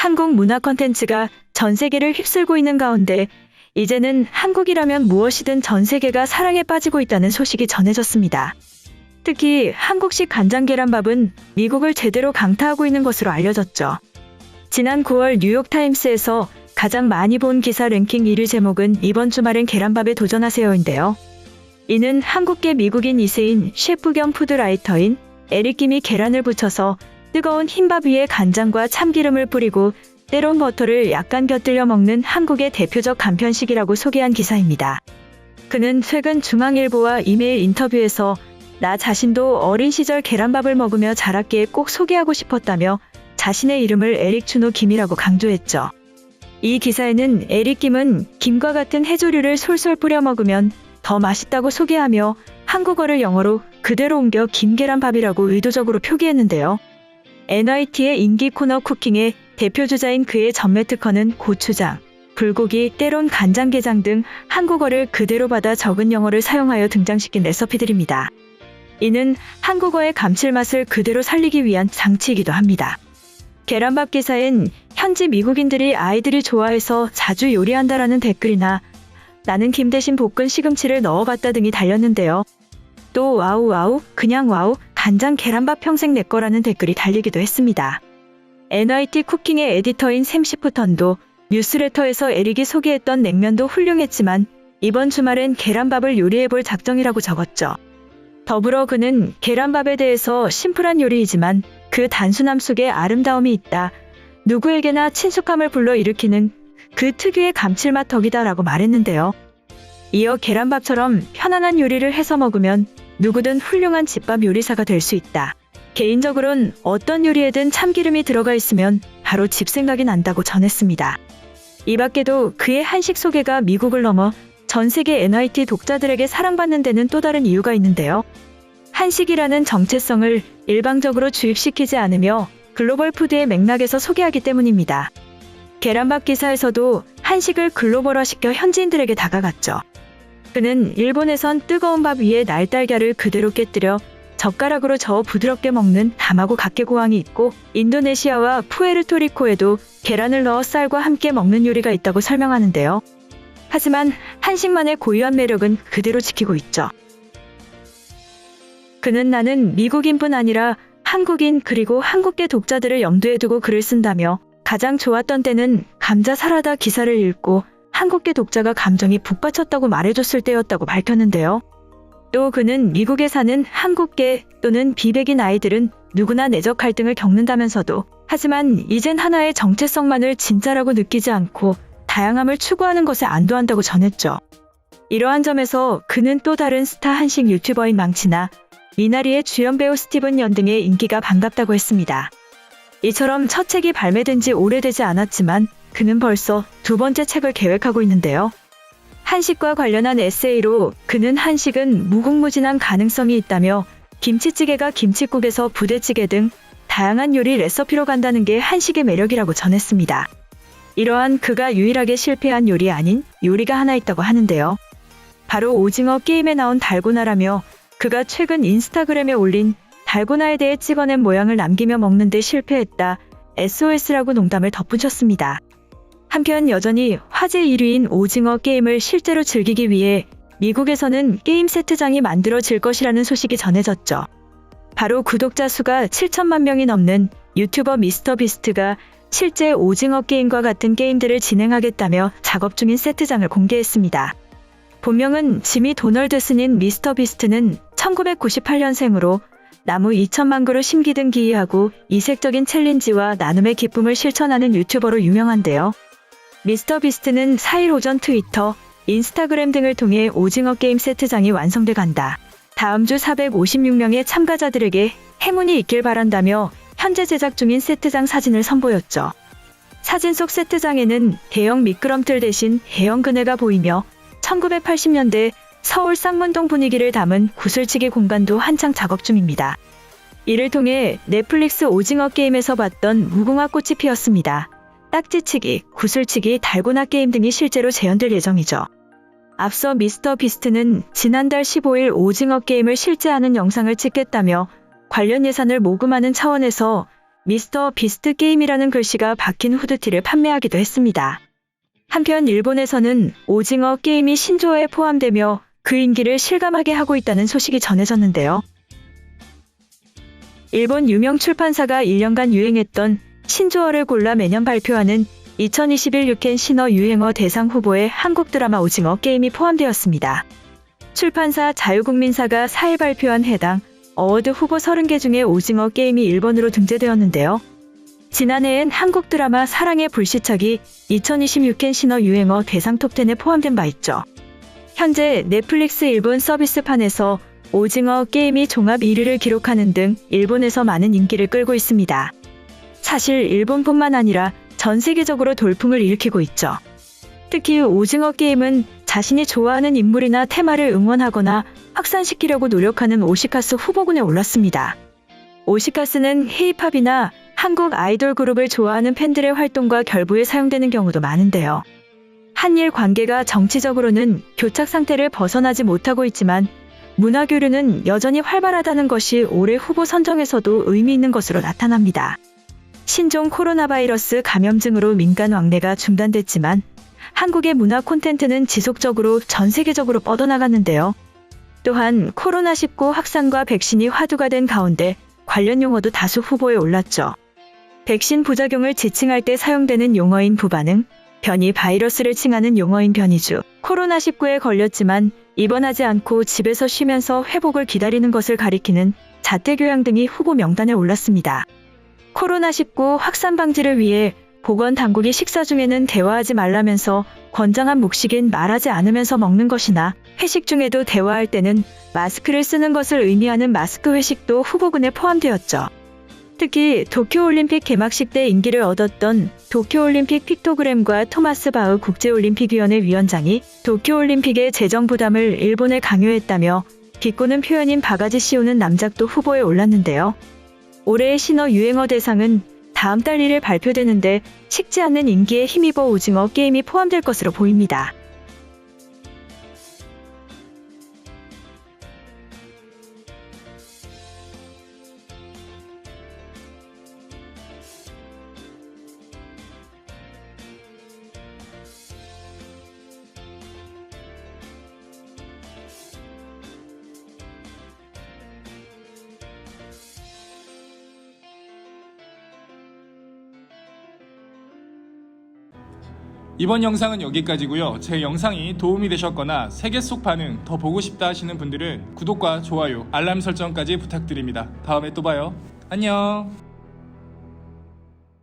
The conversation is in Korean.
한국 문화 콘텐츠가 전 세계를 휩쓸고 있는 가운데 이제는 한국이라면 무엇이든 전 세계가 사랑에 빠지고 있다는 소식이 전해졌습니다. 특히 한국식 간장 계란밥은 미국을 제대로 강타하고 있는 것으로 알려졌죠. 지난 9월 뉴욕타임스에서 가장 많이 본 기사 랭킹 1위 제목은 이번 주말엔 계란밥에 도전하세요인데요. 이는 한국계 미국인 2세인 셰프 겸 푸드라이터인 에릭 김이 계란을 부쳐서 뜨거운 흰밥 위에 간장과 참기름을 뿌리고 때론 버터를 약간 곁들여 먹는 한국의 대표적 간편식이라고 소개한 기사입니다. 그는 최근 중앙일보와 이메일 인터뷰에서 나 자신도 어린 시절 계란밥을 먹으며 자랐기에 꼭 소개하고 싶었다며 자신의 이름을 에릭 준호 김이라고 강조했죠. 이 기사에는 에릭 김은 김과 같은 해조류를 솔솔 뿌려 먹으면 더 맛있다고 소개하며 한국어를 영어로 그대로 옮겨 김계란밥이라고 의도적으로 표기했는데요. NYT의 인기 코너 쿠킹의 대표주자인 그의 전매 특허는 고추장, 불고기, 때론 간장게장 등 한국어를 그대로 받아 적은 영어를 사용하여 등장시킨 레시피들입니다. 이는 한국어의 감칠맛을 그대로 살리기 위한 장치이기도 합니다. 계란밥 기사엔 현지 미국인들이 아이들이 좋아해서 자주 요리한다라는 댓글이나 나는 김 대신 볶은 시금치를 넣어봤다 등이 달렸는데요. 또 와우 그냥 와우 간장 계란밥 평생 내 거라는 댓글이 달리기도 했습니다. NYT 쿠킹의 에디터인 샘 시프턴도 뉴스레터에서 에릭이 소개했던 냉면도 훌륭했지만 이번 주말엔 계란밥을 요리해볼 작정이라고 적었죠. 더불어 그는 계란밥에 대해서 심플한 요리이지만 그 단순함 속에 아름다움이 있다. 누구에게나 친숙함을 불러일으키는 그 특유의 감칠맛 덕이다라고 말했는데요. 이어 계란밥처럼 편안한 요리를 해서 먹으면 누구든 훌륭한 집밥 요리사가 될 수 있다. 개인적으론 어떤 요리에든 참기름이 들어가 있으면 바로 집 생각이 난다고 전했습니다. 이 밖에도 그의 한식 소개가 미국을 넘어 전 세계 NYT 독자들에게 사랑받는 데는 또 다른 이유가 있는데요. 한식이라는 정체성을 일방적으로 주입시키지 않으며 글로벌 푸드의 맥락에서 소개하기 때문입니다. 계란밥 기사에서도 한식을 글로벌화시켜 현지인들에게 다가갔죠. 그는 일본에선 뜨거운 밥 위에 날달걀을 그대로 깨뜨려 젓가락으로 저어 부드럽게 먹는 다마고 각개고항이 있고 인도네시아와 푸에르토리코에도 계란을 넣어 쌀과 함께 먹는 요리가 있다고 설명하는데요. 하지만 한식만의 고유한 매력은 그대로 지키고 있죠. 그는 나는 미국인뿐 아니라 한국인 그리고 한국계 독자들을 염두에 두고 글을 쓴다며 가장 좋았던 때는 감자 사라다 기사를 읽고 한국계 독자가 감정이 북받쳤다고 말해줬을 때였다고 밝혔는데요. 또 그는 미국에 사는 한국계 또는 비백인 아이들은 누구나 내적 갈등을 겪는다면서도 하지만 이젠 하나의 정체성만을 진짜라고 느끼지 않고 다양함을 추구하는 것에 안도한다고 전했죠. 이러한 점에서 그는 또 다른 스타 한식 유튜버인 망치나 미나리의 주연 배우 스티븐 연 등의 인기가 반갑다고 했습니다. 이처럼 첫 책이 발매된 지 오래되지 않았지만 그는 벌써 두 번째 책을 계획하고 있는데요. 한식과 관련한 에세이로 그는 한식은 무궁무진한 가능성이 있다며 김치찌개가 김칫국에서 부대찌개 등 다양한 요리 레시피로 간다는 게 한식의 매력이라고 전했습니다. 이러한 그가 유일하게 실패한 요리 아닌 요리가 하나 있다고 하는데요. 바로 오징어 게임에 나온 달고나라며 그가 최근 인스타그램에 올린 달고나에 대해 찍어낸 모양을 남기며 먹는데 실패했다. SOS라고 농담을 덧붙였습니다. 한편 여전히 화제 1위인 오징어 게임을 실제로 즐기기 위해 미국에서는 게임 세트장이 만들어질 것이라는 소식이 전해졌죠. 바로 구독자 수가 7천만 명이 넘는 유튜버 미스터 비스트가 실제 오징어 게임과 같은 게임들을 진행하겠다며 작업 중인 세트장을 공개했습니다. 본명은 지미 도널드슨인 미스터 비스트는 1998년생으로 나무 2천만 그루 심기 등 기이하고 이색적인 챌린지와 나눔의 기쁨을 실천하는 유튜버로 유명한데요. 미스터 비스트는 4일 오전 트위터, 인스타그램 등을 통해 오징어 게임 세트장이 완성돼 간다. 다음 주 456명의 참가자들에게 행운이 있길 바란다며 현재 제작 중인 세트장 사진을 선보였죠. 사진 속 세트장에는 대형 미끄럼틀 대신 대형 그네가 보이며 1980년대 서울 쌍문동 분위기를 담은 구슬치기 공간도 한창 작업 중입니다. 이를 통해 넷플릭스 오징어 게임에서 봤던 무궁화 꽃이 피었습니다. 딱지치기, 구슬치기, 달고나 게임 등이 실제로 재현될 예정이죠. 앞서 미스터 비스트는 지난달 15일 오징어 게임을 실제 하는 영상을 찍겠다며 관련 예산을 모금하는 차원에서 미스터 비스트 게임이라는 글씨가 박힌 후드티를 판매하기도 했습니다. 한편 일본에서는 오징어 게임이 신조어에 포함되며 그 인기를 실감하게 하고 있다는 소식이 전해졌는데요. 일본 유명 출판사가 1년간 유행했던 신조어를 골라 매년 발표하는 2021 유켄 신어 유행어 대상 후보에 한국 드라마 오징어 게임이 포함되었습니다. 출판사 자유국민사가 4일 발표한 해당 어워드 후보 30개 중에 오징어 게임이 1번으로 등재되었는데요. 지난해엔 한국 드라마 사랑의 불시착이 2020 유켄 신어 유행어 대상 톱10에 포함된 바 있죠. 현재 넷플릭스 일본 서비스판에서 오징어 게임이 종합 1위를 기록하는 등 일본에서 많은 인기를 끌고 있습니다. 사실 일본뿐만 아니라 전 세계적으로 돌풍을 일으키고 있죠. 특히 오징어 게임은 자신이 좋아하는 인물이나 테마를 응원하거나 확산시키려고 노력하는 오시카스 후보군에 올랐습니다. 오시카스는 K-팝이나 한국 아이돌 그룹을 좋아하는 팬들의 활동과 결부에 사용되는 경우도 많은데요. 한일 관계가 정치적으로는 교착 상태를 벗어나지 못하고 있지만 문화 교류는 여전히 활발하다는 것이 올해 후보 선정에서도 의미 있는 것으로 나타납니다. 신종 코로나 바이러스 감염증으로 민간 왕래가 중단됐지만 한국의 문화 콘텐츠는 지속적으로 전 세계적으로 뻗어나갔는데요. 또한 코로나19 확산과 백신이 화두가 된 가운데 관련 용어도 다수 후보에 올랐죠. 백신 부작용을 지칭할 때 사용되는 용어인 부반응, 변이 바이러스를 칭하는 용어인 변이주, 코로나19에 걸렸지만 입원하지 않고 집에서 쉬면서 회복을 기다리는 것을 가리키는 자태교양 등이 후보 명단에 올랐습니다. 코로나19 확산 방지를 위해 보건당국이 식사 중에는 대화하지 말라면서 권장한 목식인 말하지 않으면서 먹는 것이나 회식 중에도 대화할 때는 마스크를 쓰는 것을 의미하는 마스크 회식도 후보군에 포함되었죠. 특히 도쿄올림픽 개막식 때 인기를 얻었던 도쿄올림픽 픽토그램과 토마스 바흐 국제올림픽위원회 위원장이 도쿄올림픽의 재정 부담을 일본에 강요했다며 비꼬는 표현인 바가지 씌우는 남작도 후보에 올랐는데요. 올해의 신어 유행어 대상은 다음 달 1일 발표되는데 식지 않는 인기에 힘입어 오징어 게임이 포함될 것으로 보입니다. 이번 영상은 여기까지고요. 제 영상이 도움이 되셨거나 세계 속 반응 더 보고 싶다 하시는 분들은 구독과 좋아요, 알람 설정까지 부탁드립니다. 다음에 또 봐요. 안녕.